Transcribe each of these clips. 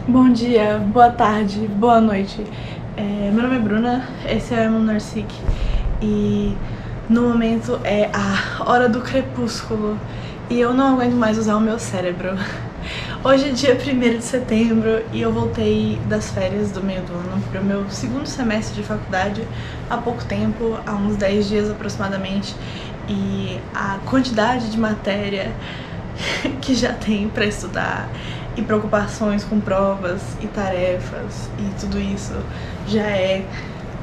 Bom dia, boa tarde, boa noite. Meu nome é Bruna, esse é o Narcic e no momento é a hora do crepúsculo e eu não aguento mais usar o meu cérebro. Hoje é dia 1º de setembro e eu voltei das férias do meio do ano para o meu segundo semestre de faculdade há pouco tempo, há uns 10 dias aproximadamente, e a quantidade de matéria que já tem para estudar e preocupações com provas e tarefas e tudo isso já é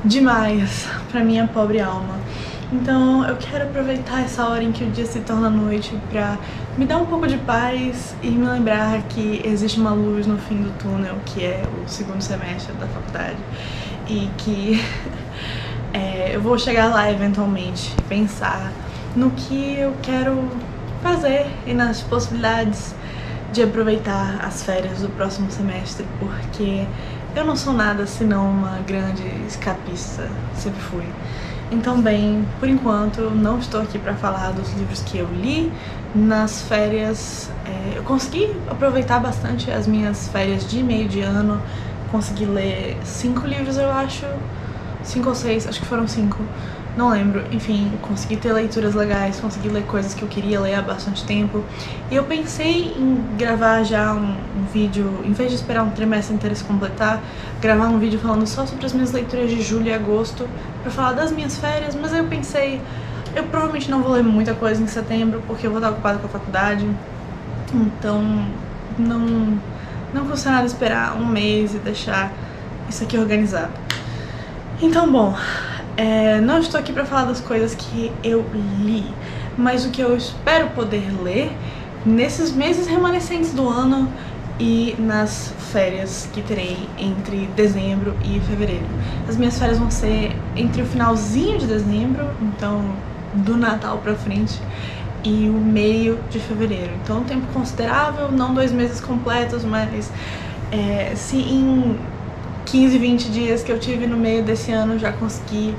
demais para minha pobre alma. Então eu quero aproveitar essa hora em que o dia se torna noite pra me dar um pouco de paz e me lembrar que existe uma luz no fim do túnel, que é o segundo semestre da faculdade, e que eu vou chegar lá eventualmente, pensar no que eu quero fazer e nas possibilidades de aproveitar as férias do próximo semestre, porque eu não sou nada senão uma grande escapista, sempre fui. Então, bem, por enquanto eu não estou aqui para falar dos livros que eu li nas férias. Eu consegui aproveitar bastante as minhas férias de meio de ano, consegui ler 5 livros, eu acho, 5 ou 6, acho que foram 5. Não lembro, enfim, consegui ter leituras legais, consegui ler coisas que eu queria ler há bastante tempo. E eu pensei em gravar já um vídeo, em vez de esperar um trimestre inteiro se completar, gravar um vídeo falando só sobre as minhas leituras de julho e agosto, pra falar das minhas férias, mas aí eu pensei, eu provavelmente não vou ler muita coisa em setembro, porque eu vou estar ocupada com a faculdade, então não custa nada esperar um mês e deixar isso aqui organizado. Então, bom, não estou aqui para falar das coisas que eu li, mas o que eu espero poder ler nesses meses remanescentes do ano e nas férias que terei entre dezembro e fevereiro. As minhas férias vão ser entre o finalzinho de dezembro, então do Natal pra frente, e o meio de fevereiro. Então um tempo considerável, não 2 meses completos, mas se em 15, 20 dias que eu tive no meio desse ano já consegui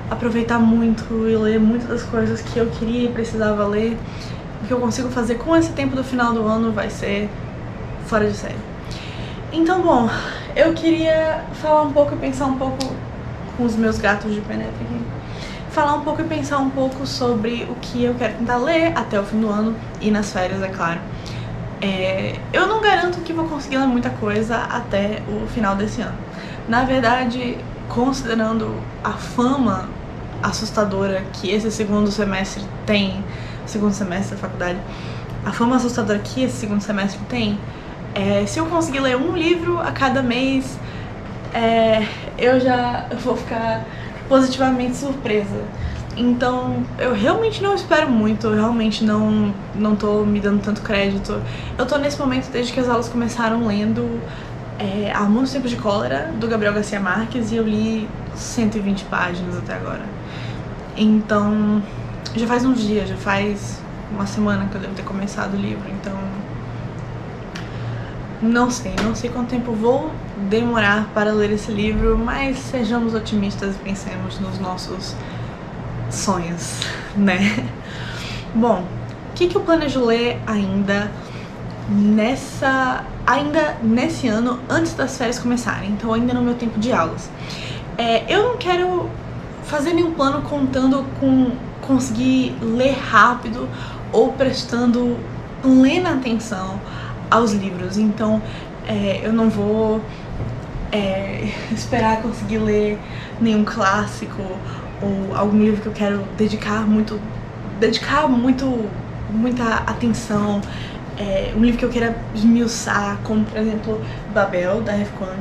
aproveitar muito e ler muitas das coisas que eu queria e precisava ler. O que eu consigo fazer com esse tempo do final do ano vai ser fora de série. Então, bom, eu queria falar um pouco e pensar um pouco com os meus gatos de penetra aqui. Falar um pouco e pensar um pouco sobre o que eu quero tentar ler até o fim do ano e nas férias, é claro. Eu não garanto que vou conseguir ler muita coisa até o final desse ano. Na verdade, considerando a fama assustadora que esse segundo semestre tem, segundo semestre da faculdade, a fama assustadora que esse segundo semestre tem, se eu conseguir ler um livro a cada mês, eu vou ficar positivamente surpresa. Então, eu realmente não espero muito, eu realmente não tô me dando tanto crédito. Eu tô nesse momento, desde que as aulas começaram, lendo Há Muitos Tempos de Cólera, do Gabriel Garcia Marques, e eu li 120 páginas até agora. Então, já faz uns dias, já faz uma semana que eu devo ter começado o livro, então não sei quanto tempo vou demorar para ler esse livro, mas sejamos otimistas e pensemos nos nossos sonhos, né? Bom, o que eu planejo ler ainda nesse ano, antes das férias começarem, então ainda no meu tempo de aulas? Eu não quero fazer nenhum plano contando com conseguir ler rápido ou prestando plena atenção aos livros, então eu não vou esperar conseguir ler nenhum clássico ou algum livro que eu quero dedicar muita atenção, um livro que eu queira esmiuçar, como por exemplo Babel, da Ref Kuang.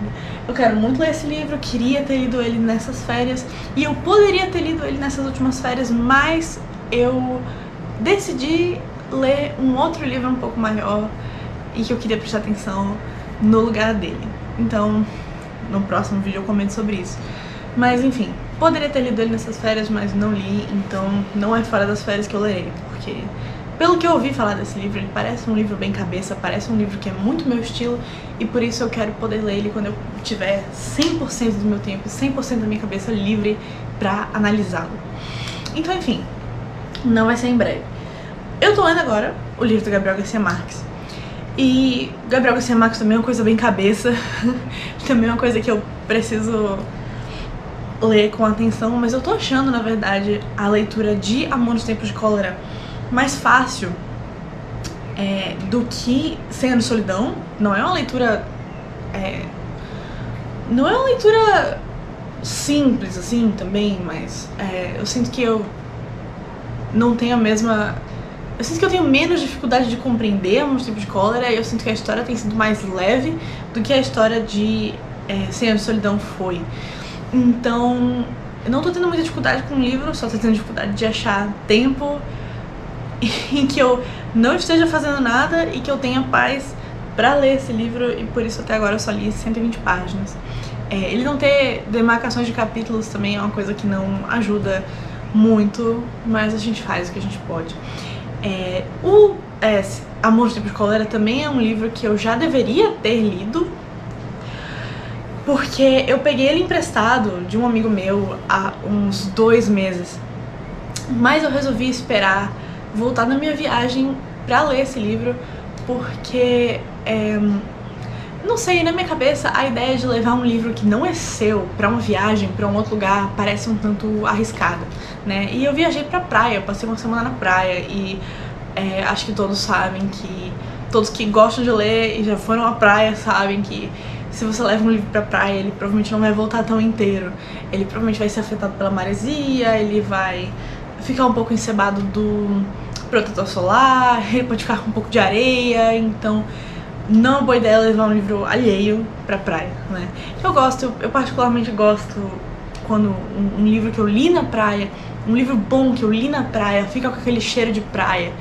Eu quero muito ler esse livro, queria ter lido ele nessas férias, e eu poderia ter lido ele nessas últimas férias, mas eu decidi ler um outro livro um pouco maior e que eu queria prestar atenção no lugar dele. Então, no próximo vídeo eu comento sobre isso. Mas enfim, poderia ter lido ele nessas férias, mas não li, então não é fora das férias que eu lerei, porque pelo que eu ouvi falar desse livro, ele parece um livro bem cabeça, parece um livro que é muito meu estilo, e por isso eu quero poder ler ele quando eu tiver 100% do meu tempo, 100% da minha cabeça livre pra analisá-lo. Então enfim, não vai ser em breve. Eu tô lendo agora o livro do Gabriel Garcia Marques, E Gabriel Garcia Marques também é uma coisa bem cabeça, também é uma coisa que eu preciso ler com atenção, mas eu tô achando, na verdade, a leitura de Amor nos Tempos de Cólera mais fácil do que 100 Anos de Solidão. Não é uma leitura não é uma leitura simples assim também, mas eu sinto que eu não tenho a mesma... Eu sinto que eu tenho menos dificuldade de compreender Amor nos Tempos de Cólera, e eu sinto que a história tem sido mais leve do que a história de 100 Anos de Solidão foi. Então, eu não tô tendo muita dificuldade com o livro, só tô tendo dificuldade de achar tempo em que eu não esteja fazendo nada e que eu tenha paz pra ler esse livro, e por isso até agora eu só li 120 páginas. Ele não ter demarcações de capítulos também é uma coisa que não ajuda muito, mas a gente faz o que a gente pode. Amor nos Tempos de Cólera também é um livro que eu já deveria ter lido, porque eu peguei ele emprestado de um amigo meu há uns 2 meses, mas eu resolvi esperar voltar na minha viagem pra ler esse livro, porque, não sei, na minha cabeça a ideia de levar um livro que não é seu pra uma viagem, pra um outro lugar, parece um tanto arriscada, né? E eu viajei pra praia, eu passei uma semana na praia e acho que todos sabem que... Todos que gostam de ler e já foram à praia sabem que se você leva um livro pra praia, ele provavelmente não vai voltar tão inteiro. Ele provavelmente vai ser afetado pela maresia, ele vai ficar um pouco encebado do protetor solar, ele pode ficar com um pouco de areia, então não é uma boa ideia levar um livro alheio pra praia, né? Eu particularmente gosto quando um livro que eu li na praia, um livro bom que eu li na praia, fica com aquele cheiro de praia,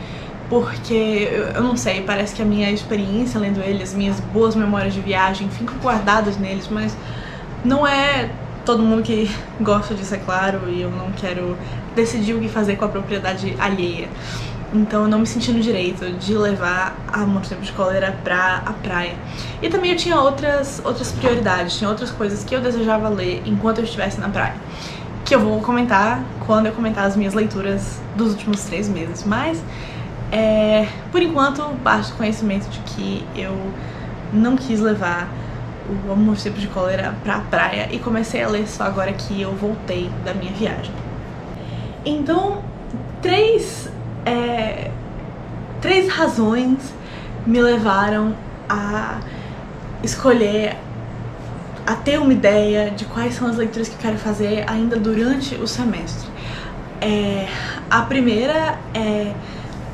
porque, eu não sei, parece que a minha experiência lendo ele, as minhas boas memórias de viagem ficam guardadas neles, mas não é todo mundo que gosta disso, é claro, e eu não quero decidir o que fazer com a propriedade alheia. Então eu não me senti no direito de levar Amor nos Tempos de Cólera pra a praia. E também eu tinha outras prioridades, tinha outras coisas que eu desejava ler enquanto eu estivesse na praia, que eu vou comentar quando eu comentar as minhas leituras dos últimos 3 meses, mas por enquanto basta o conhecimento de que eu não quis levar o Amor nos Tempos de Cólera pra praia e comecei a ler só agora que eu voltei da minha viagem. Então, três razões me levaram a escolher, a ter uma ideia de quais são as leituras que eu quero fazer ainda durante o semestre. A primeira é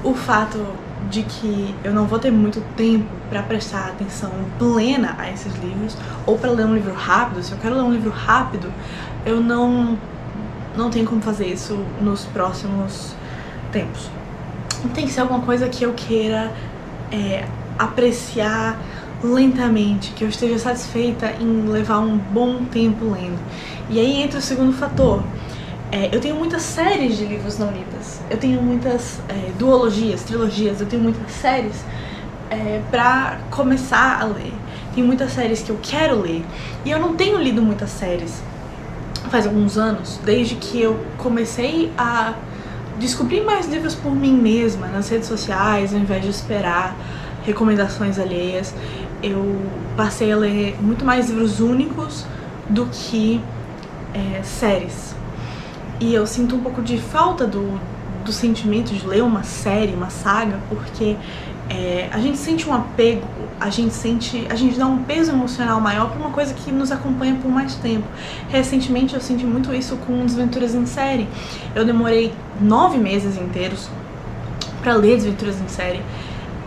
o fato de que eu não vou ter muito tempo para prestar atenção plena a esses livros, ou para ler um livro rápido. Se eu quero ler um livro rápido, eu não tenho como fazer isso nos próximos tempos. Tem que ser alguma coisa que eu queira apreciar lentamente, que eu esteja satisfeita em levar um bom tempo lendo. E aí entra o segundo fator. Eu tenho muitas séries de livros não lidas, eu tenho muitas duologias, trilogias, eu tenho muitas séries pra começar a ler. Tem muitas séries que eu quero ler, e eu não tenho lido muitas séries faz alguns anos, desde que eu comecei a descobrir mais livros por mim mesma, nas redes sociais, ao invés de esperar recomendações alheias. Eu passei a ler muito mais livros únicos do que séries. E eu sinto um pouco de falta do sentimento de ler uma série, uma saga, porque a gente sente um apego, a gente dá um peso emocional maior pra uma coisa que nos acompanha por mais tempo. Recentemente eu senti muito isso com Desventuras em Série. Eu demorei 9 meses inteiros pra ler Desventuras em Série,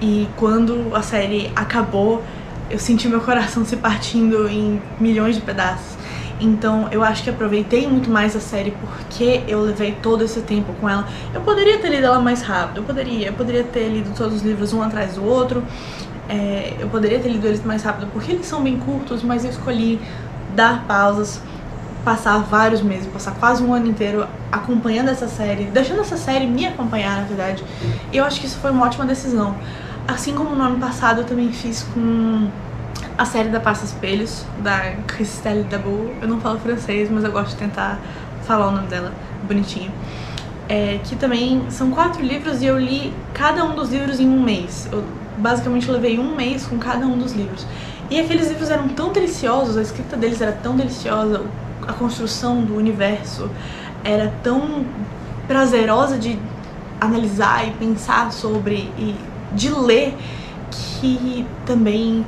e quando a série acabou, eu senti meu coração se partindo em milhões de pedaços. Então eu acho que aproveitei muito mais a série porque eu levei todo esse tempo com ela. Eu poderia ter lido ela mais rápido, eu poderia ter lido todos os livros um atrás do outro, eu poderia ter lido eles mais rápido porque eles são bem curtos, mas eu escolhi dar pausas, passar vários meses, passar quase um ano inteiro acompanhando essa série, deixando essa série me acompanhar, na verdade. E eu acho que isso foi uma ótima decisão. Assim como no ano passado eu também fiz com a série da Passa Espelhos, da Christelle Dabo. Eu não falo francês, mas eu gosto de tentar falar o nome dela bonitinho. Que também são 4 livros e eu li cada um dos livros em um mês. Eu basicamente levei um mês com cada um dos livros. E aqueles livros eram tão deliciosos, a escrita deles era tão deliciosa, a construção do universo era tão prazerosa de analisar e pensar sobre e de ler, que também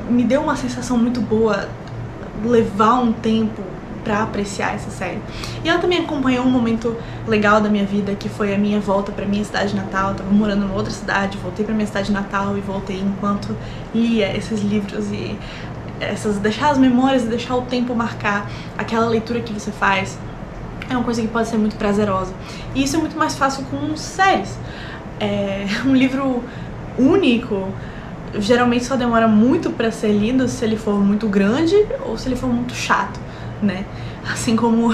me deu uma sensação muito boa levar um tempo pra apreciar essa série. E ela também acompanhou um momento legal da minha vida, que foi a minha volta pra minha cidade natal. Eu tava morando em outra cidade, voltei pra minha cidade natal e voltei enquanto lia esses livros e deixar as memórias e deixar o tempo marcar aquela leitura que você faz. É uma coisa que pode ser muito prazerosa. E isso é muito mais fácil com séries. Um livro único geralmente só demora muito pra ser lido se ele for muito grande ou se ele for muito chato, né? Assim como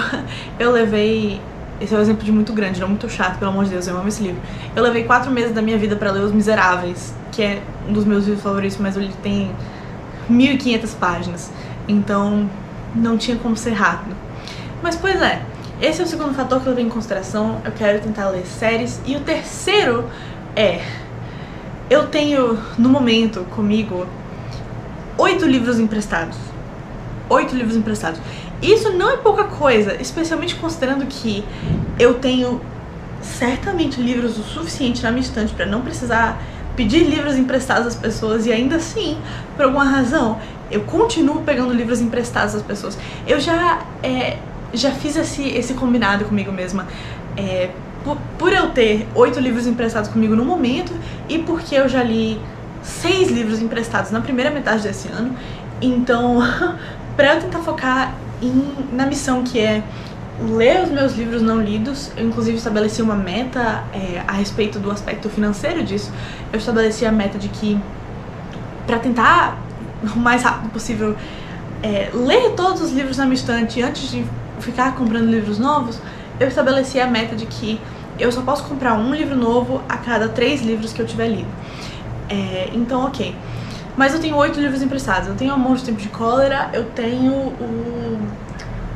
eu levei... Esse é um exemplo de muito grande, não muito chato, pelo amor de Deus, eu amo esse livro. Eu levei 4 meses da minha vida pra ler Os Miseráveis, que é um dos meus livros favoritos, mas ele tem 1.500 páginas, então não tinha como ser rápido. Mas pois é, esse é o segundo fator que eu levei em consideração. Eu quero tentar ler séries. E o terceiro eu tenho, no momento, comigo, 8 livros emprestados. 8 livros emprestados. Isso não é pouca coisa, especialmente considerando que eu tenho certamente livros o suficiente na minha estante pra não precisar pedir livros emprestados às pessoas, e ainda assim, por alguma razão, eu continuo pegando livros emprestados às pessoas. Eu já fiz esse combinado comigo mesma. Por eu ter 8 livros emprestados comigo no momento, e porque eu já li 6 livros emprestados na primeira metade desse ano, então, pra eu tentar focar na missão que é ler os meus livros não lidos, eu inclusive estabeleci uma meta a respeito do aspecto financeiro disso. Eu estabeleci a meta de que, pra tentar o mais rápido possível ler todos os livros na minha estante antes de ficar comprando livros novos, eu estabeleci a meta de que eu só posso comprar um livro novo a cada 3 livros que eu tiver lido. Então, ok. Mas eu tenho 8 livros emprestados. Eu tenho Amor de Tempo de Cólera, eu tenho o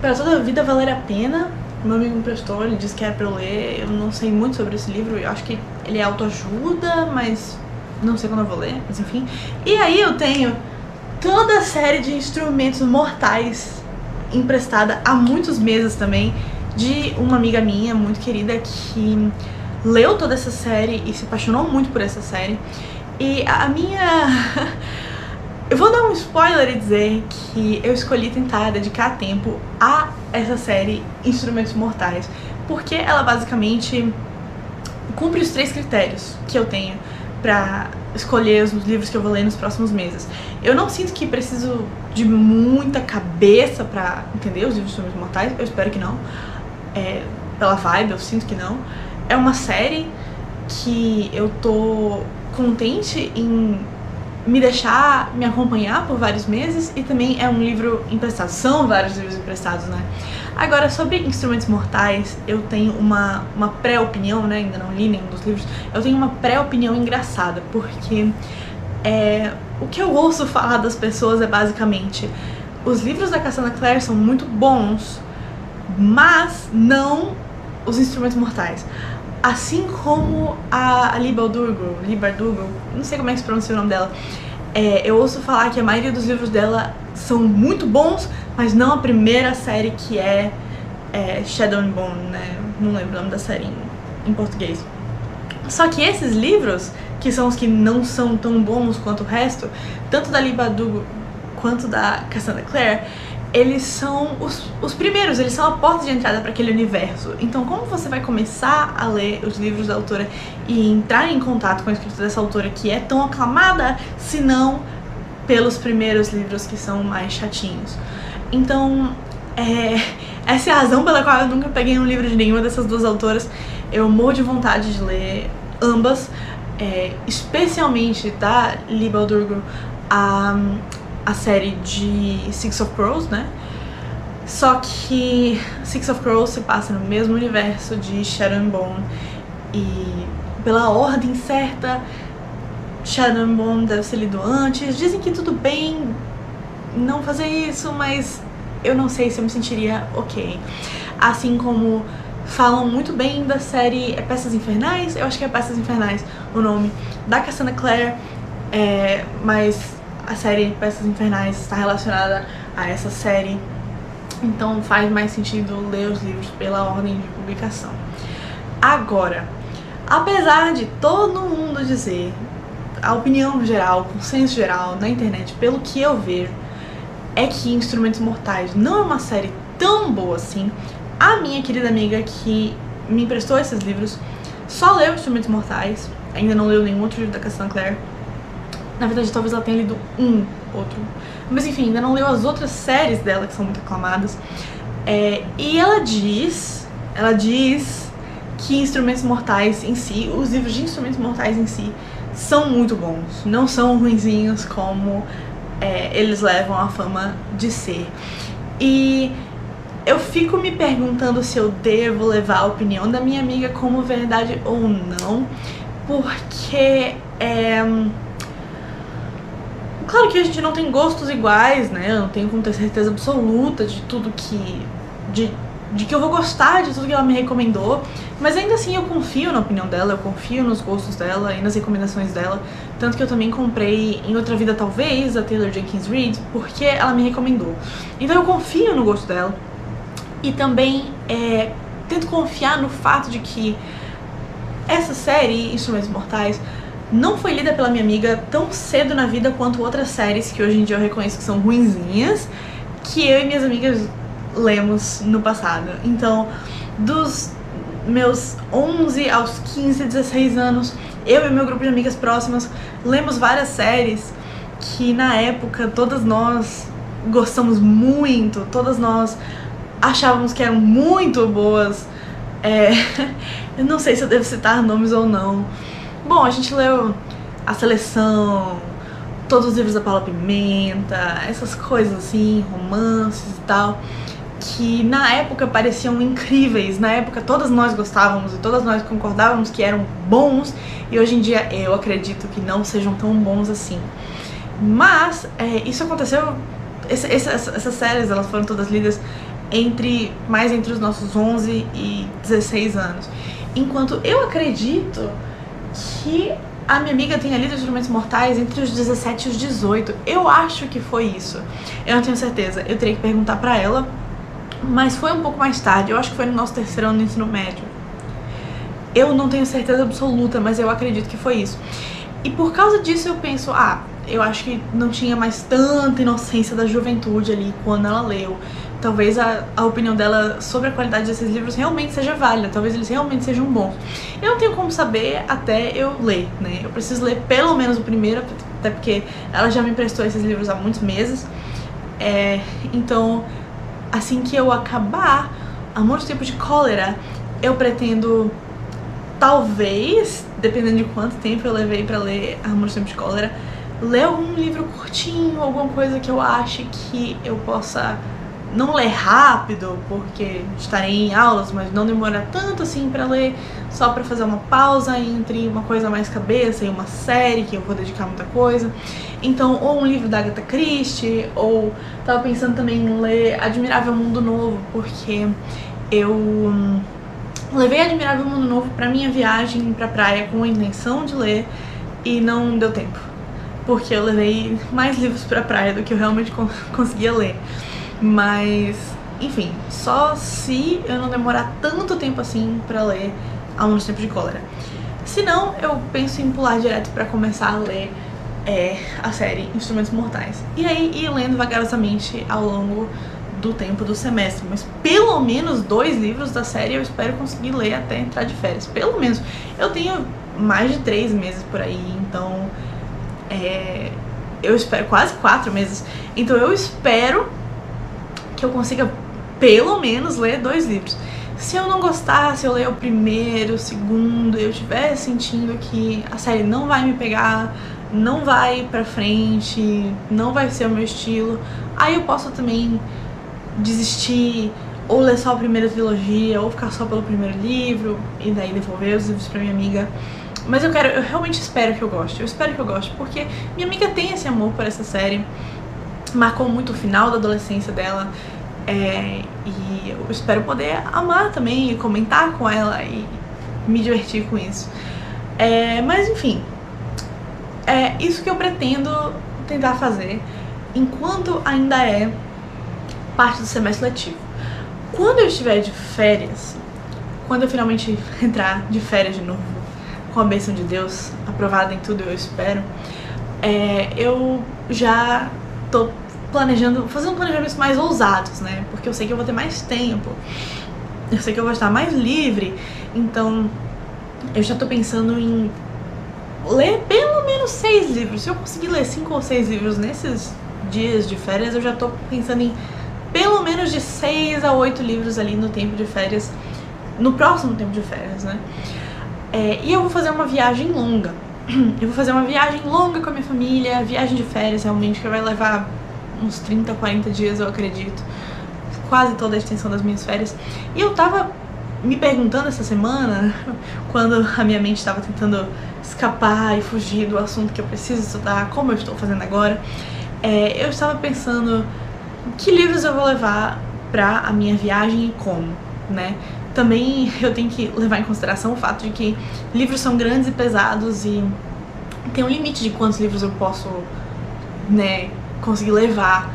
Para Toda a Vida Valer a Pena. Meu amigo me emprestou, ele disse que era pra eu ler. Eu não sei muito sobre esse livro, eu acho que ele é autoajuda, mas não sei quando eu vou ler, mas enfim. E aí eu tenho toda a série de Instrumentos Mortais emprestada há muitos meses também, de uma amiga minha muito querida que leu toda essa série e se apaixonou muito por essa série. E a minha... Eu vou dar um spoiler e dizer que eu escolhi tentar dedicar tempo a essa série Instrumentos Mortais, porque ela basicamente cumpre os 3 critérios que eu tenho pra escolher os livros que eu vou ler nos próximos meses. Eu não sinto que preciso de muita cabeça pra entender os livros de Instrumentos Mortais, eu espero que não. Pela vibe, eu sinto que não. É uma série que eu tô contente em me deixar me acompanhar por vários meses, e também é um livro emprestado, são vários livros emprestados, né? Agora, sobre Instrumentos Mortais, eu tenho uma pré-opinião, né? Ainda não li nenhum dos livros. Eu tenho uma pré-opinião engraçada, porque o que eu ouço falar das pessoas é basicamente: os livros da Cassandra Clare são muito bons, mas não os Instrumentos Mortais. Assim como a Leigh Bardugo, não sei como é que se pronuncia o nome dela, eu ouço falar que a maioria dos livros dela são muito bons, mas não a primeira série, que é Shadow and Bone, né? Não lembro o nome da série em português. Só que esses livros, que são os que não são tão bons quanto o resto, tanto da Leigh Bardugo quanto da Cassandra Clare, eles são os primeiros, eles são a porta de entrada para aquele universo. Então, como você vai começar a ler os livros da autora e entrar em contato com a escrita dessa autora, que é tão aclamada, se não pelos primeiros livros, que são mais chatinhos? Então, essa é a razão pela qual eu nunca peguei um livro de nenhuma dessas duas autoras. Eu morro de vontade de ler ambas, especialmente da Leigh Bardugo, a série de Six of Crows, né? Só que Six of Crows se passa no mesmo universo de Shadow and Bone, e pela ordem certa, Shadow and Bone deve ser lido antes. Dizem que tudo bem não fazer isso, mas eu não sei se eu me sentiria ok. Assim como falam muito bem da série Peças Infernais, eu acho que é Peças Infernais o nome, da Cassandra Clare, mas a série Peças Infernais está relacionada a essa série, então faz mais sentido ler os livros pela ordem de publicação. Agora, apesar de todo mundo dizer, a opinião geral, o consenso geral na internet, pelo que eu vejo, é que Instrumentos Mortais não é uma série tão boa assim. A minha querida amiga que me emprestou esses livros só leu Instrumentos Mortais, ainda não leu nenhum outro livro da Cassandra Clare. Na verdade, talvez ela tenha lido um outro, mas enfim, ainda não leu as outras séries dela, que são muito aclamadas. E ela diz que Instrumentos Mortais em si, os livros de Instrumentos Mortais em si, são muito bons, não são ruinzinhos como eles levam a fama de ser. E eu fico me perguntando se eu devo levar a opinião da minha amiga como verdade ou não, porque claro que a gente não tem gostos iguais, né? Eu não tenho como ter certeza absoluta de tudo de que eu vou gostar de tudo que ela me recomendou, mas ainda assim eu confio na opinião dela, eu confio nos gostos dela e nas recomendações dela, tanto que eu também comprei Em Outra Vida Talvez, da Taylor Jenkins Reid, porque ela me recomendou. Então eu confio no gosto dela e também tento confiar no fato de que essa série, Instrumentos Mortais, não foi lida pela minha amiga tão cedo na vida quanto outras séries que hoje em dia eu reconheço que são ruinzinhas, que eu e minhas amigas lemos no passado. Então, dos meus 11 aos 15, 16 anos, eu e meu grupo de amigas próximas lemos várias séries que na época todas nós gostamos muito, todas nós achávamos que eram muito boas. Eu não sei se eu devo citar nomes ou não. Bom, a gente leu A Seleção, todos os livros da Paula Pimenta, essas coisas assim, romances e tal, que na época pareciam incríveis, na época todas nós gostávamos e todas nós concordávamos que eram bons, e hoje em dia eu acredito que não sejam tão bons assim. Mas isso aconteceu, essas séries elas foram todas lidas mais entre os nossos 11 e 16 anos, enquanto eu acredito que a minha amiga tenha lido Instrumentos Mortais entre os 17 e os 18. Eu acho que foi isso. Eu não tenho certeza, eu teria que perguntar pra ela, mas foi um pouco mais tarde, eu acho que foi no nosso terceiro ano do ensino médio. Eu não tenho certeza absoluta, mas eu acredito que foi isso. E por causa disso eu penso, eu acho que não tinha mais tanta inocência da juventude ali quando ela leu. Talvez a opinião dela sobre a qualidade desses livros realmente seja válida, talvez eles realmente sejam bons. Eu não tenho como saber até eu ler, né? Eu preciso ler pelo menos o primeiro, até porque ela já me emprestou esses livros há muitos meses. Então, assim que eu acabar Amor de Tempo de Cólera, eu pretendo, talvez, dependendo de quanto tempo eu levei pra ler Amor de Tempo de Cólera, ler algum livro curtinho, alguma coisa que eu ache que eu possa não ler rápido, porque estarei em aulas, mas não demorar tanto assim pra ler, só pra fazer uma pausa entre uma coisa mais cabeça e uma série que eu vou dedicar muita coisa. Então, ou um livro da Agatha Christie, ou tava pensando também em ler Admirável Mundo Novo, porque eu levei Admirável Mundo Novo pra minha viagem pra praia com a intenção de ler e não deu tempo, porque eu levei mais livros pra praia do que eu realmente conseguia ler. Mas, enfim, só se eu não demorar tanto tempo assim pra ler Amor de Tempo de Cólera. Se não, eu penso em pular direto pra começar a ler a série Instrumentos Mortais. E aí ir lendo vagarosamente ao longo do tempo do semestre. Mas pelo menos 2 livros da série eu espero conseguir ler até entrar de férias. Pelo menos. Eu tenho mais de 3 meses por aí, então eu espero quase 4 meses. Então eu espero que eu consiga pelo menos ler 2 livros. Se eu não gostar, se eu ler o primeiro, o segundo, eu estiver sentindo que a série não vai me pegar, não vai pra frente, não vai ser o meu estilo, aí eu posso também desistir, ou ler só a primeira trilogia, ou ficar só pelo primeiro livro, e daí devolver os livros pra minha amiga. Mas eu realmente espero que eu goste, porque minha amiga tem esse amor por essa série, marcou muito o final da adolescência dela, E eu espero poder amar também e comentar com ela e me divertir com isso. Mas enfim, é isso que eu pretendo tentar fazer enquanto ainda é parte do semestre letivo. Quando eu estiver de férias, quando eu finalmente entrar de férias de novo, com a bênção de Deus, aprovada em tudo, eu espero, eu já tô planejando, fazendo planejamentos mais ousados, né? Porque eu sei que eu vou ter mais tempo, eu sei que eu vou estar mais livre, então eu já tô pensando em ler pelo menos 6 livros. Se eu conseguir ler 5 ou 6 livros nesses dias de férias, eu já tô pensando em pelo menos de 6 a 8 livros ali no tempo de férias, no próximo tempo de férias, né? E eu vou fazer uma viagem longa. Eu vou fazer uma viagem longa com a minha família, viagem de férias realmente, que vai levar uns 30, 40 dias, eu acredito. Quase toda a extensão das minhas férias. E eu tava me perguntando essa semana, quando a minha mente estava tentando escapar e fugir do assunto que eu preciso estudar, como eu estou fazendo agora, eu estava pensando que livros eu vou levar pra a minha viagem e como, né? Também eu tenho que levar em consideração o fato de que livros são grandes e pesados e tem um limite de quantos livros eu posso, né, conseguir levar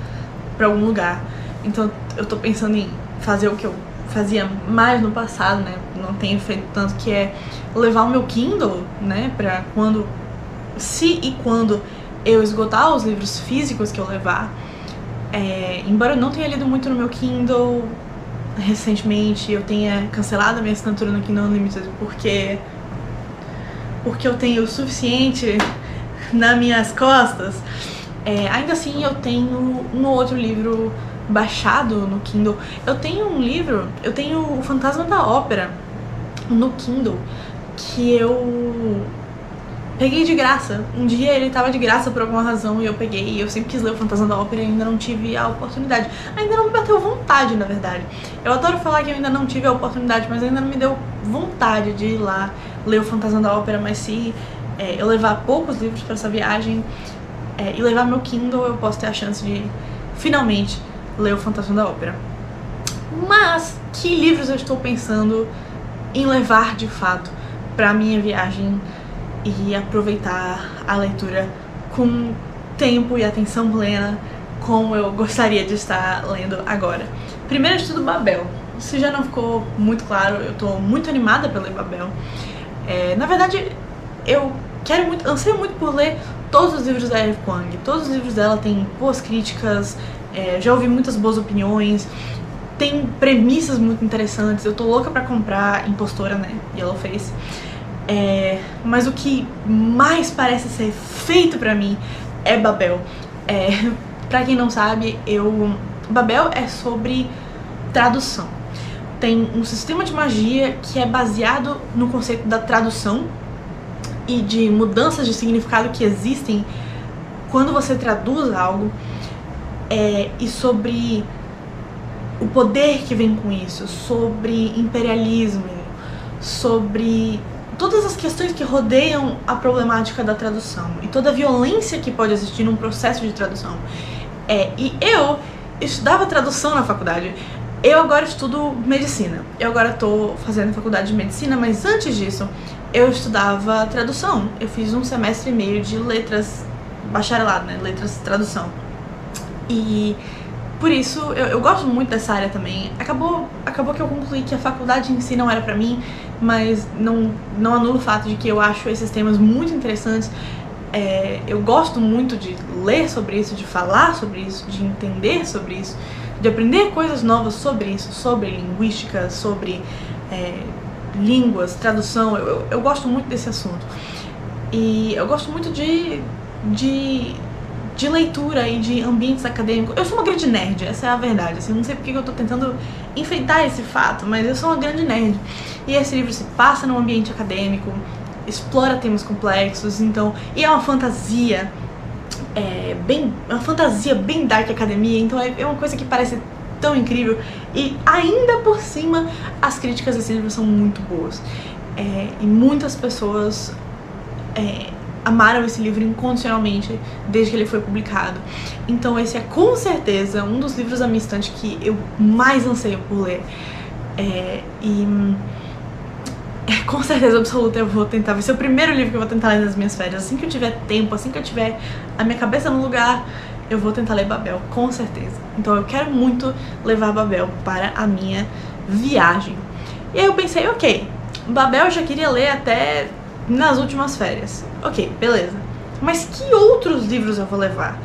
pra algum lugar. Então eu tô pensando em fazer o que eu fazia mais no passado, né, não tenho feito tanto, que é levar o meu Kindle, né, pra quando, se e quando eu esgotar os livros físicos que eu levar. Embora eu não tenha lido muito no meu Kindle recentemente, eu tenha cancelado a minha assinatura no Kindle Unlimited porque eu tenho o suficiente nas minhas costas, ainda assim eu tenho um outro livro baixado no Kindle. Eu tenho um livro, eu tenho O Fantasma da Ópera no Kindle, que eu peguei de graça. Um dia ele tava de graça por alguma razão e eu peguei. E eu sempre quis ler O Fantasma da Ópera e ainda não tive a oportunidade. Ainda não me bateu vontade, na verdade. Eu adoro falar que eu ainda não tive a oportunidade, mas ainda não me deu vontade de ir lá ler O Fantasma da Ópera. Mas se eu levar poucos livros pra essa viagem e levar meu Kindle, eu posso ter a chance de finalmente ler O Fantasma da Ópera. Mas que livros eu estou pensando em levar de fato pra minha viagem e aproveitar a leitura com tempo e atenção plena, como eu gostaria de estar lendo agora? Primeiro de tudo, Babel. Se já não ficou muito claro, eu tô muito animada pela Babel. Na verdade, eu anseio muito por ler todos os livros da Eve Kwang. Todos os livros dela têm boas críticas, já ouvi muitas boas opiniões, tem premissas muito interessantes. Eu tô louca pra comprar Impostora, né, Yellowface. Mas o que mais parece ser feito pra mim é Babel. Pra quem não sabe, Babel é sobre tradução. Tem um sistema de magia que é baseado no conceito da tradução e de mudanças de significado que existem quando você traduz algo, e sobre o poder que vem com isso, sobre imperialismo, sobre todas as questões que rodeiam a problemática da tradução e toda a violência que pode existir num processo de tradução. E eu estudava tradução na faculdade. Eu agora estudo medicina. Eu agora tô fazendo faculdade de medicina, mas antes disso eu estudava tradução. Eu fiz 1 semestre e meio de letras, bacharelado, né, letras tradução. E por isso eu gosto muito dessa área também. Acabou que eu concluí que a faculdade em si não era pra mim, mas não anula o fato de que eu acho esses temas muito interessantes. Eu gosto muito de ler sobre isso, de falar sobre isso, de entender sobre isso, de aprender coisas novas sobre isso, sobre linguística, sobre línguas, tradução. Eu gosto muito desse assunto. E eu gosto muito de leitura e de ambientes acadêmicos. Eu sou uma grande nerd, essa é a verdade. Assim, não sei porque eu tô tentando enfeitar esse fato, mas eu sou uma grande nerd. E esse livro se passa num ambiente acadêmico, explora temas complexos, então, e é uma fantasia uma fantasia bem dark academia, então é uma coisa que parece tão incrível. E ainda por cima, as críticas desse livro são muito boas. E muitas pessoas amaram esse livro incondicionalmente desde que ele foi publicado. Então esse é com certeza um dos livros da minha estante que eu mais anseio por ler. Com certeza absoluta eu vou tentar, vai ser o primeiro livro que eu vou tentar ler nas minhas férias. Assim que eu tiver tempo, assim que eu tiver a minha cabeça no lugar, eu vou tentar ler Babel, com certeza. Então eu quero muito levar Babel para a minha viagem. E aí eu pensei, ok, Babel eu já queria ler até nas últimas férias. Ok, beleza. Mas que outros livros eu vou levar?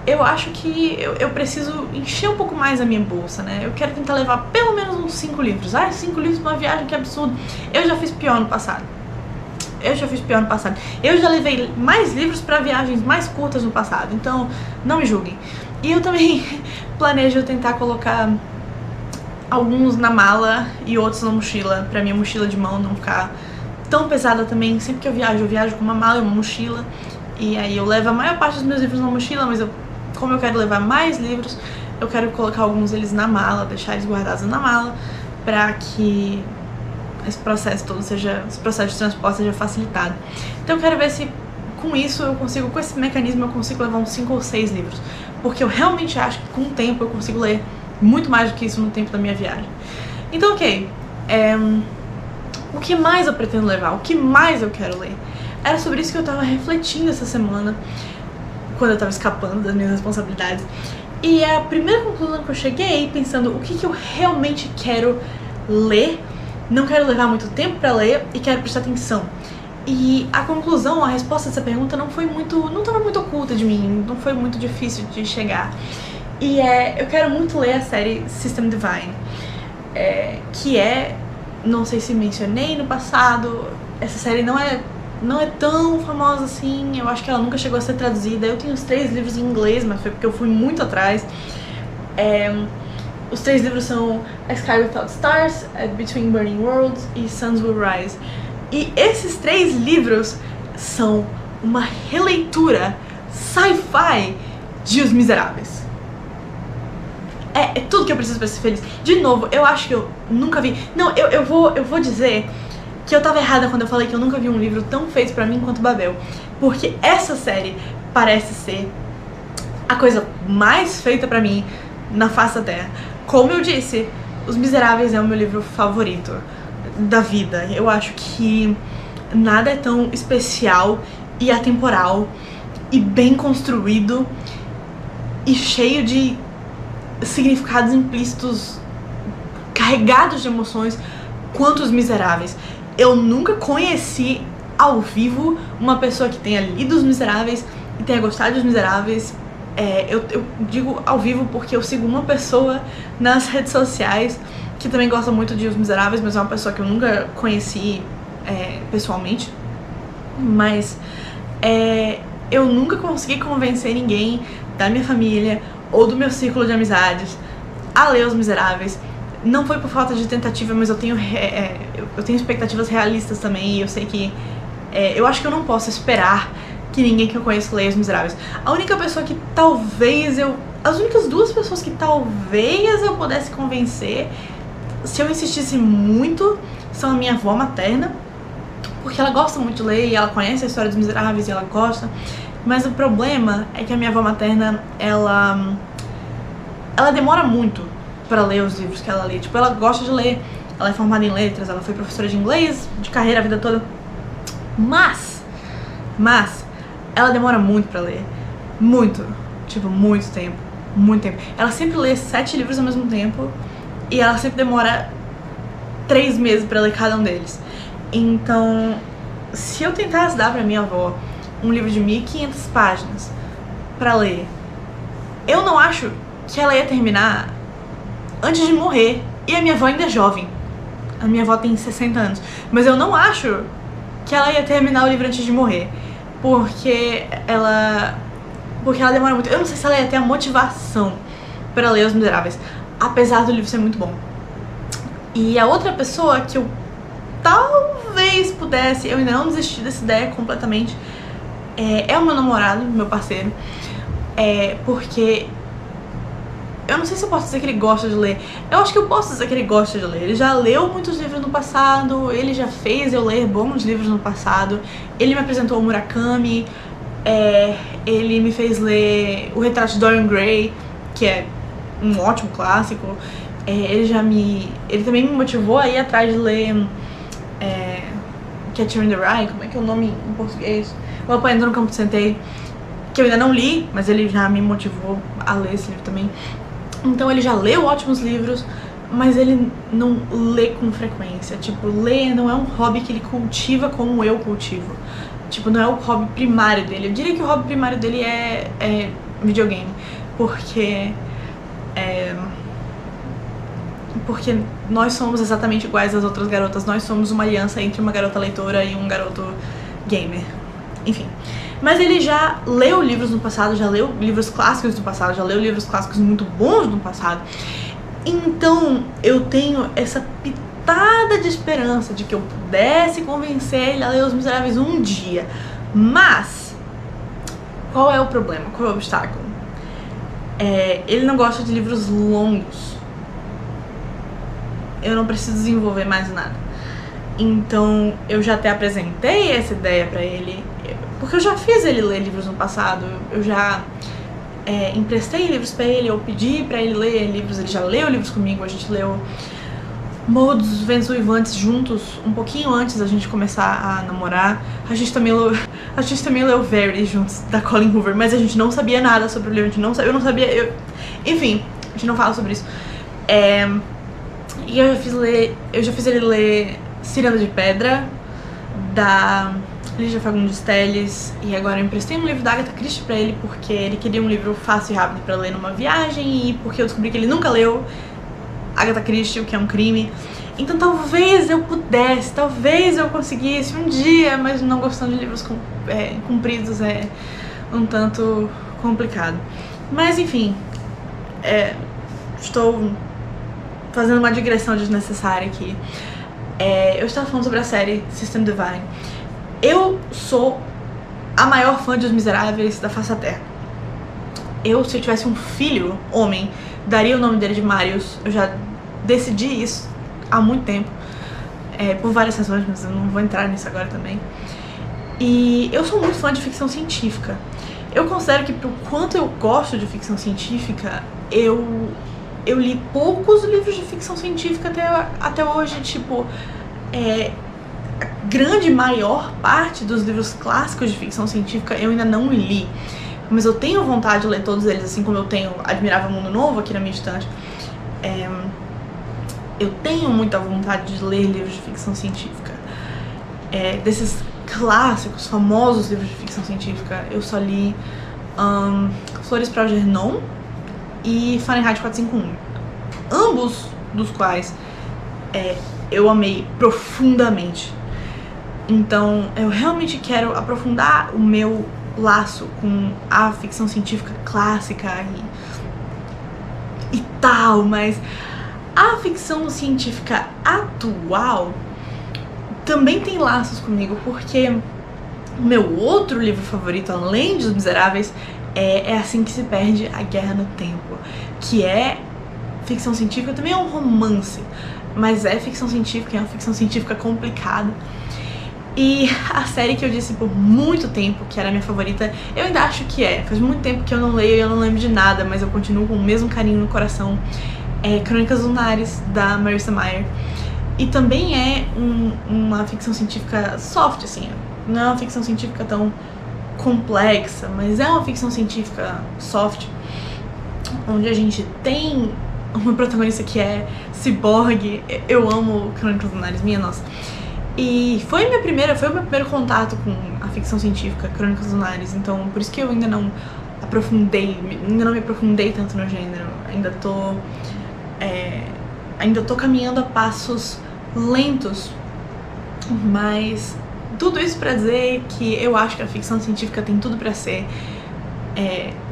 Eu acho que eu preciso encher um pouco mais a minha bolsa, né? Eu quero tentar levar pelo menos uns 5 livros. 5 livros pra uma viagem, que absurdo. Eu já fiz pior no passado. Eu já levei mais livros pra viagens mais curtas no passado. Então, não me julguem. E eu também planejo tentar colocar alguns na mala e outros na mochila, pra minha mochila de mão não ficar tão pesada também. Sempre que eu viajo com uma mala e uma mochila. E aí eu levo a maior parte dos meus livros na mochila, mas como eu quero levar mais livros, eu quero colocar alguns deles na mala, deixar eles guardados na mala, pra que esse processo de transporte seja facilitado. Então eu quero ver se com isso eu consigo, com esse mecanismo eu consigo levar uns 5 ou 6 livros, porque eu realmente acho que com o tempo eu consigo ler muito mais do que isso no tempo da minha viagem. Então ok, o que mais eu pretendo levar? O que mais eu quero ler? Era sobre isso que eu tava refletindo essa semana, quando eu tava escapando das minhas responsabilidades. E a primeira conclusão que eu cheguei, pensando o que eu realmente quero ler, não quero levar muito tempo pra ler e quero prestar atenção. E a conclusão, a resposta dessa pergunta não tava muito oculta de mim, não foi muito difícil de chegar. E eu quero muito ler a série System Divine, que não sei se mencionei no passado, essa série não é tão famosa assim, eu acho que ela nunca chegou a ser traduzida. Eu tenho os 3 livros em inglês, mas foi porque eu fui muito atrás. Os 3 livros são A Sky Without Stars, Between Burning Worlds e Suns Will Rise. E esses 3 livros são uma releitura sci-fi de Os Miseráveis. É tudo que eu preciso pra ser feliz. De novo, eu acho que eu nunca vi... Não, eu vou dizer que eu tava errada quando eu falei que eu nunca vi um livro tão feito pra mim quanto Babel. Porque essa série parece ser a coisa mais feita pra mim na face da Terra. Como eu disse, Os Miseráveis é o meu livro favorito da vida. Eu acho que nada é tão especial e atemporal e bem construído e cheio de significados implícitos, carregados de emoções, quanto Os Miseráveis. Eu nunca conheci ao vivo uma pessoa que tenha lido Os Miseráveis e tenha gostado de Os Miseráveis. Eu digo ao vivo porque eu sigo uma pessoa nas redes sociais que também gosta muito de Os Miseráveis, mas é uma pessoa que eu nunca conheci pessoalmente. Mas eu nunca consegui convencer ninguém da minha família ou do meu círculo de amizades a ler Os Miseráveis. Não foi por falta de tentativa, mas eu tenho expectativas realistas também, e eu sei que... eu acho que eu não posso esperar que ninguém que eu conheço leia Os Miseráveis. A única pessoa que talvez as únicas 2 pessoas que talvez eu pudesse convencer, se eu insistisse muito, são a minha avó materna, porque ela gosta muito de ler e ela conhece a história dos Miseráveis e ela gosta. Mas o problema é que a minha avó materna, ela demora muito pra ler os livros que ela lê. Tipo, ela gosta de ler, ela é formada em letras, ela foi professora de inglês, de carreira a vida toda. Mas ela demora muito pra ler. Muito. Tipo, muito tempo. Muito tempo. Ela sempre lê 7 livros ao mesmo tempo e ela sempre demora 3 meses pra ler cada um deles. Então, se eu tentasse dar pra minha avó um livro de 1.500 páginas pra ler, eu não acho que ela ia terminar antes de morrer. E a minha avó ainda é jovem. A minha avó tem 60 anos. Mas eu não acho que ela ia terminar o livro antes de morrer. Porque ela demora muito. Eu não sei se ela ia ter a motivação pra ler Os Miseráveis, apesar do livro ser muito bom. E a outra pessoa que eu talvez pudesse, eu ainda não desisti dessa ideia completamente, é o meu namorado, meu parceiro. Porque eu não sei se eu posso dizer que ele gosta de ler. Eu acho que eu posso dizer que ele gosta de ler. Ele já leu muitos livros no passado, ele já fez eu ler bons livros no passado. Ele me apresentou o Murakami, ele me fez ler O Retrato de Dorian Gray, que é um ótimo clássico. Ele também me motivou a ir atrás de ler Catcher in the Rye, como é que é o nome em português? O Apanhando no Campo de Centeio, que eu ainda não li, mas ele já me motivou a ler esse livro também. Então ele já leu ótimos livros, mas ele não lê com frequência. Tipo, ler não é um hobby que ele cultiva como eu cultivo. Tipo, não é o hobby primário dele. Eu diria que o hobby primário dele é videogame, porque nós somos exatamente iguais às outras garotas. Nós somos uma aliança entre uma garota leitora e um garoto gamer. Enfim. Mas ele já leu livros no passado, já leu livros clássicos do passado, já leu livros clássicos muito bons no passado. Então eu tenho essa pitada de esperança de que eu pudesse convencer ele a ler Os Miseráveis um dia. Mas qual é o problema? Qual é o obstáculo? Ele não gosta de livros longos. Eu não preciso desenvolver mais nada. Então eu já até apresentei essa ideia pra ele, porque eu já fiz ele ler livros no passado. Eu já emprestei livros pra ele, eu pedi pra ele ler livros, ele já leu livros comigo. A gente leu Morro dos Ventos Uivantes juntos, um pouquinho antes da gente começar a namorar. A gente também leu Verity juntos, da Colleen Hoover, mas a gente não sabia nada sobre o livro, enfim, a gente não fala sobre isso. E eu já fiz ele ler Ciranda de Pedra, da Lígia Fagundes Telles, e agora eu emprestei um livro da Agatha Christie pra ele, porque ele queria um livro fácil e rápido pra ler numa viagem, e porque eu descobri que ele nunca leu Agatha Christie, o que é um crime. Então talvez eu pudesse, talvez eu conseguisse um dia, mas não gostando de livros compridos é um tanto complicado. Mas enfim, estou fazendo uma digressão desnecessária aqui. Eu estava falando sobre a série System Divine. Eu sou a maior fã de Os Miseráveis da face da Terra. Se eu tivesse um filho, homem, daria o nome dele de Marius. Eu já decidi isso há muito tempo, por várias razões, mas eu não vou entrar nisso agora também. E eu sou muito fã de ficção científica. Eu considero que, pro quanto eu gosto de ficção científica, eu li poucos livros de ficção científica até hoje. Tipo, a grande maior parte dos livros clássicos de ficção científica eu ainda não li, mas eu tenho vontade de ler todos eles, assim como eu tenho Admirável Mundo Novo aqui na minha estante. Eu tenho muita vontade de ler livros de ficção científica. Desses clássicos, famosos livros de ficção científica, eu só li Flores para Algernon e Fahrenheit 451. Ambos dos quais eu amei profundamente. Então eu realmente quero aprofundar o meu laço com a ficção científica clássica e tal, mas a ficção científica atual também tem laços comigo, porque o meu outro livro favorito, além de Os Miseráveis, é Assim que se Perde a Guerra no Tempo, que é ficção científica, também é um romance, mas é ficção científica, é uma ficção científica complicada. E a série que eu disse por muito tempo que era a minha favorita, eu ainda acho que faz muito tempo que eu não leio e eu não lembro de nada, mas eu continuo com o mesmo carinho no coração, Crônicas Lunares, da Marissa Meyer. E também é uma ficção científica soft, assim, não é uma ficção científica tão complexa, mas é uma ficção científica soft, onde a gente tem uma protagonista que é ciborgue. Eu amo Crônicas Lunares, minha nossa. E foi o meu primeiro contato com a ficção científica, Crônicas Lunares, então por isso que eu ainda não me aprofundei tanto no gênero. Ainda tô caminhando a passos lentos, mas tudo isso pra dizer que eu acho que a ficção científica tem tudo pra ser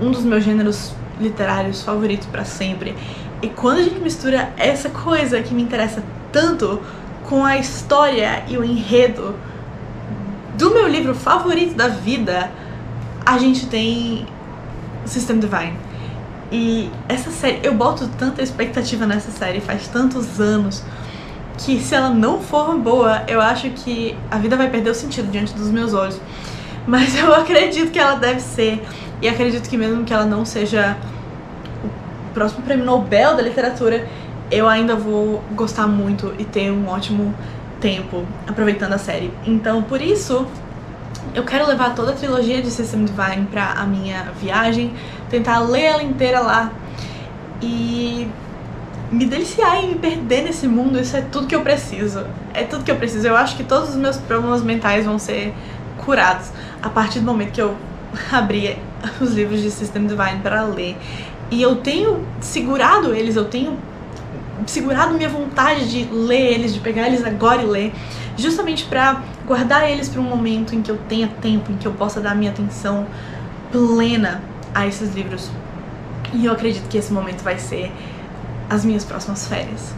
um dos meus gêneros literários favoritos pra sempre. E quando a gente mistura essa coisa que me interessa tanto com a história e o enredo do meu livro favorito da vida, a gente tem System Divine. E essa série, eu boto tanta expectativa nessa série faz tantos anos, que se ela não for boa, eu acho que a vida vai perder o sentido diante dos meus olhos. Mas eu acredito que ela deve ser, e acredito que mesmo que ela não seja o próximo prêmio Nobel da literatura, eu ainda vou gostar muito e ter um ótimo tempo aproveitando a série. Então, por isso, eu quero levar toda a trilogia de System Divine pra a minha viagem, tentar ler ela inteira lá e me deliciar e me perder nesse mundo. Isso é tudo que eu preciso. É tudo que eu preciso. Eu acho que todos os meus problemas mentais vão ser curados a partir do momento que eu abrir os livros de System Divine para ler. E eu tenho segurado eles, eu tenho segurado minha vontade de ler eles, de pegar eles agora e ler, justamente para guardar eles para um momento em que eu tenha tempo, em que eu possa dar minha atenção plena a esses livros. E eu acredito que esse momento vai ser as minhas próximas férias.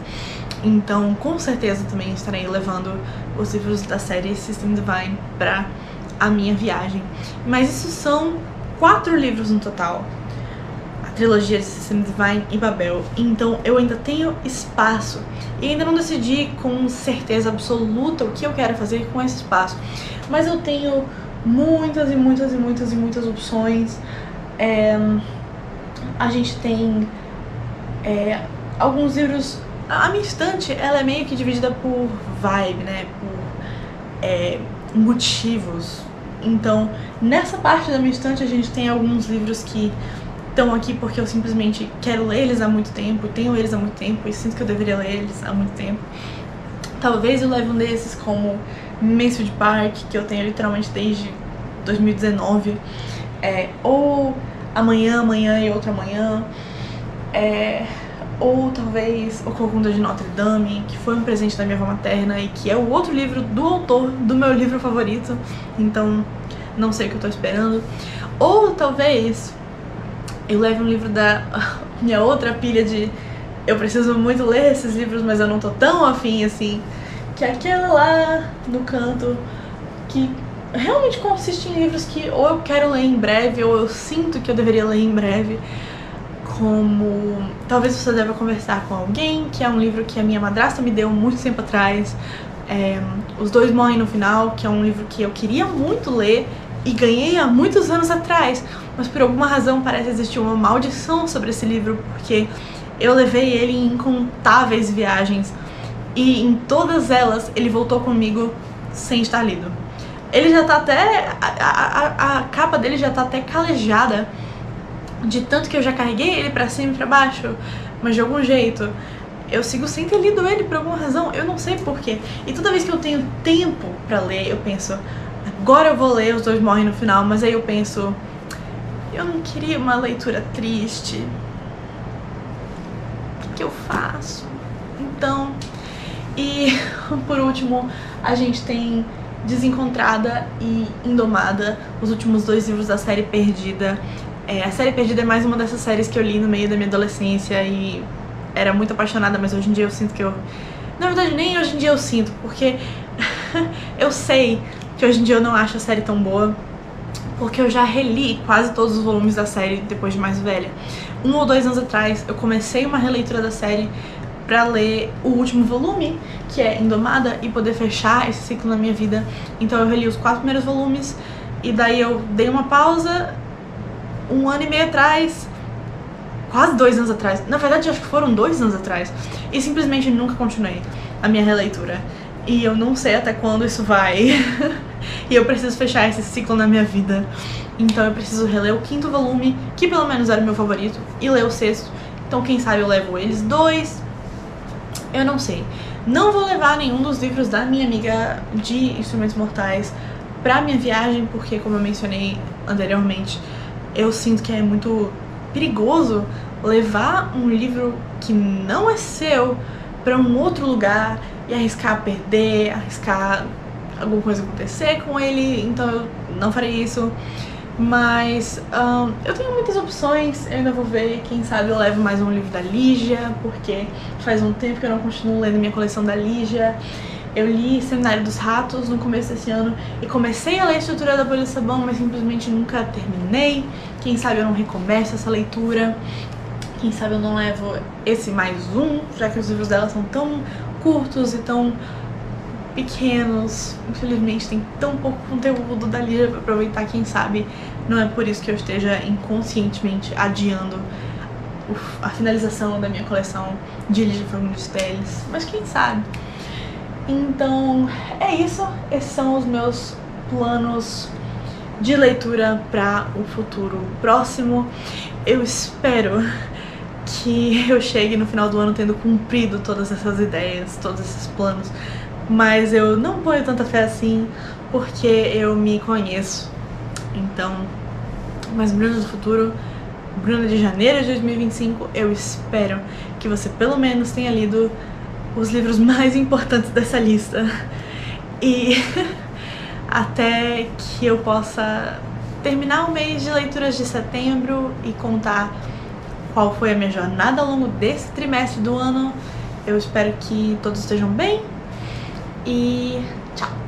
Então, com certeza também estarei levando os livros da série System Divine para a minha viagem. Mas isso são 4 livros no total, a trilogia de System Divine e Babel. Então eu ainda tenho espaço e ainda não decidi com certeza absoluta o que eu quero fazer com esse espaço. Mas eu tenho muitas opções. A gente tem alguns livros. A minha estante, ela é meio que dividida por vibe, né? Por motivos. Então, nessa parte da minha estante, a gente tem alguns livros que estão aqui porque eu simplesmente quero ler eles há muito tempo, tenho eles há muito tempo e sinto que eu deveria ler eles há muito tempo. Talvez eu leve um desses, como Mansfield Park, que eu tenho literalmente desde 2019, ou Amanhã, Amanhã e Outro Amanhã, ou talvez O Corcunda de Notre Dame, que foi um presente da minha avó materna e que é o outro livro do autor do meu livro favorito, então não sei o que eu tô esperando. Ou talvez eu leve um livro da minha outra pilha de eu preciso muito ler esses livros, mas eu não tô tão afim assim, que é aquela lá no canto, que realmente consiste em livros que ou eu quero ler em breve, ou eu sinto que eu deveria ler em breve, como Talvez Você Deva Conversar com Alguém, que é um livro que a minha madrasta me deu muito tempo atrás, Os Dois Morrem no Final, que é um livro que eu queria muito ler e ganhei há muitos anos atrás, mas por alguma razão parece existir uma maldição sobre esse livro, porque eu levei ele em incontáveis viagens e em todas elas ele voltou comigo sem estar lido. Ele já tá até... a capa dele já tá até calejada de tanto que eu já carreguei ele pra cima e pra baixo, mas de algum jeito eu sigo sem ter lido ele por alguma razão, eu não sei porquê. E toda vez que eu tenho tempo pra ler, eu penso, agora eu vou ler Os Dois Morrem no Final, mas aí eu penso, eu não queria uma leitura triste, o que eu faço? Então, e por último, a gente tem Desencontrada e Indomada, os últimos 2 livros da série Perdida. A série Perdida é mais uma dessas séries que eu li no meio da minha adolescência e era muito apaixonada, mas hoje em dia eu sinto que eu... Na verdade, nem hoje em dia eu sinto, porque eu sei que hoje em dia eu não acho a série tão boa, porque eu já reli quase todos os volumes da série depois de mais velha. 1 ou 2 anos atrás, eu comecei uma releitura da série pra ler o último volume, que é Indomada, e poder fechar esse ciclo na minha vida. Então eu reli os 4 primeiros volumes, e daí eu dei uma pausa 1 ano e meio atrás, quase 2 anos atrás, na verdade acho que foram 2 anos atrás, e simplesmente nunca continuei a minha releitura. E eu não sei até quando isso vai, e eu preciso fechar esse ciclo na minha vida. Então eu preciso reler o 5º volume, que pelo menos era o meu favorito, e ler o 6º, então quem sabe eu levo eles 2, eu não sei. Não vou levar nenhum dos livros da minha amiga de Instrumentos Mortais pra minha viagem, porque como eu mencionei anteriormente, eu sinto que é muito perigoso levar um livro que não é seu pra um outro lugar e arriscar perder, arriscar alguma coisa acontecer com ele, então eu não farei isso. Mas eu tenho muitas opções, eu ainda vou ver, quem sabe eu levo mais um livro da Lígia, porque faz um tempo que eu não continuo lendo minha coleção da Lígia. Eu li Seminário dos Ratos no começo desse ano e comecei a ler a Estrutura da Bolha de Sabão, mas simplesmente nunca terminei. Quem sabe eu não recomeço essa leitura. Quem sabe eu não levo esse mais um, já que os livros dela são tão curtos e tão pequenos. Infelizmente tem tão pouco conteúdo da Lígia pra aproveitar, quem sabe não é por isso que eu esteja inconscientemente adiando a finalização da minha coleção de Lígia Fagundes Telles, mas quem sabe. Então é isso, esses são os meus planos de leitura para o futuro próximo. Eu espero que eu chegue no final do ano tendo cumprido todas essas ideias, todos esses planos, mas eu não ponho tanta fé assim, porque eu me conheço. Então, mas Bruna do futuro, Bruna de janeiro de 2025, eu espero que você pelo menos tenha lido os livros mais importantes dessa lista e até que eu possa terminar o mês de leituras de setembro e contar qual foi a minha jornada ao longo desse trimestre do ano. Eu espero que todos estejam bem e tchau!